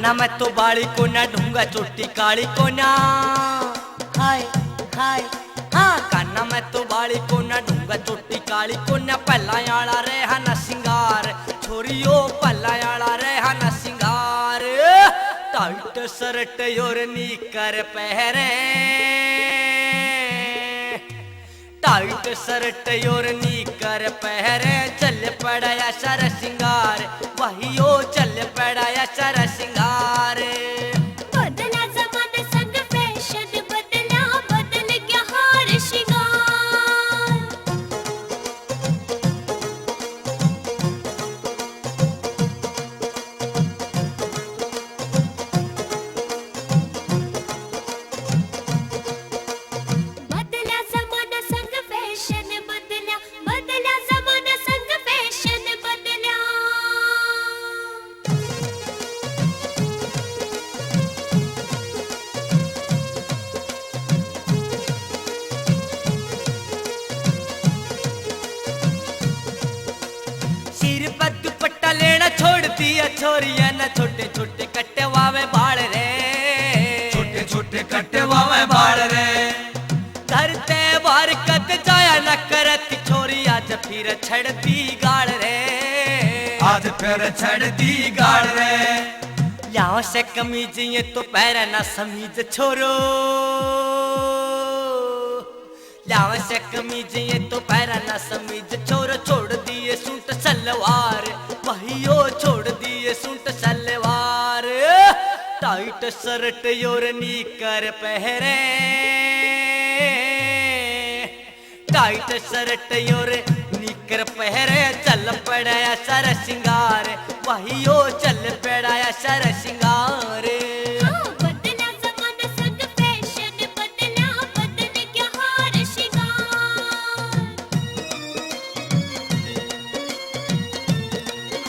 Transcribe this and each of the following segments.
कान्ना मैं तो बाड़ी को ना ढूंगा चोटी काली को ना। हाय हाय हाँ कान्ना मैं तो बाड़ी को ना ढूंगा चोटी काली को ना। पहला आला रे हना सिंगार छोरियो पहला आला रे हना सिंगार। टाइट शर्ट और नीकर पहरे टाइट शर्ट और नीकर पहरे चल पड़ा सर सिंगार वही ओ चल पड़ा सर सिंगार। बदला जमाना संग फैशन बदला बदल गया हार शिंगार। बदला जमाना संग फैशन बदला बदला जमाना संग फैशन बदला। सिर पर दुपट्टा लेना छोड़ दिया छोरिया न छोटे छोटे कट्टे वावे बाल रे। छोटे छोटे कट्टे वावे बाल रे। धरते बार कद जाया न करती छोरी आज फिर छड़ दी गाड़ रे। आज फिर छड़ दी गाड़ रे। यहाँ से कमीज ये तो पैर न समीज छोरो। यहाँ से कमीज ये तो पैर न समीज छोरो। छोड़ दिए सूट सलवार वही ओ छोड़ दिए सूट सलवार। टाइट शर्ट और नीकर पहरे टाइट शर्ट और नीकर पहरे चल पड़ा सर सिंगार वही ओ चल पड़ा सर सिंगार। बदला जमाना संग फैशन बदला बदल गया हार शिंगार।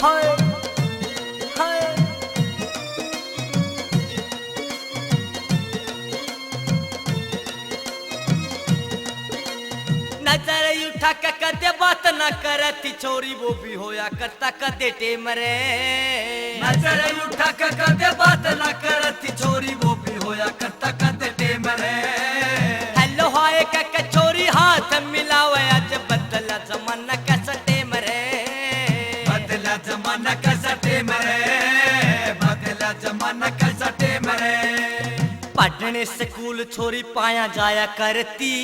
हाय हाय नजर उठा के कदे बात न करती छोरी वो भी होया करता कदे टेम रे। नजर उठा के कदे बात न करती छोरी वो भी होया करता कदे टेम रे। हेलो हाय के छोरी हाथ मिलावे आज बदला जमाना कैसा टेम रे। बदला जमाना कैसा टेम रे। बदला जमाना कैसा टेम रे। पढ़ने स्कूल छोरी पाया जाया करती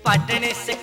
पढ़ने से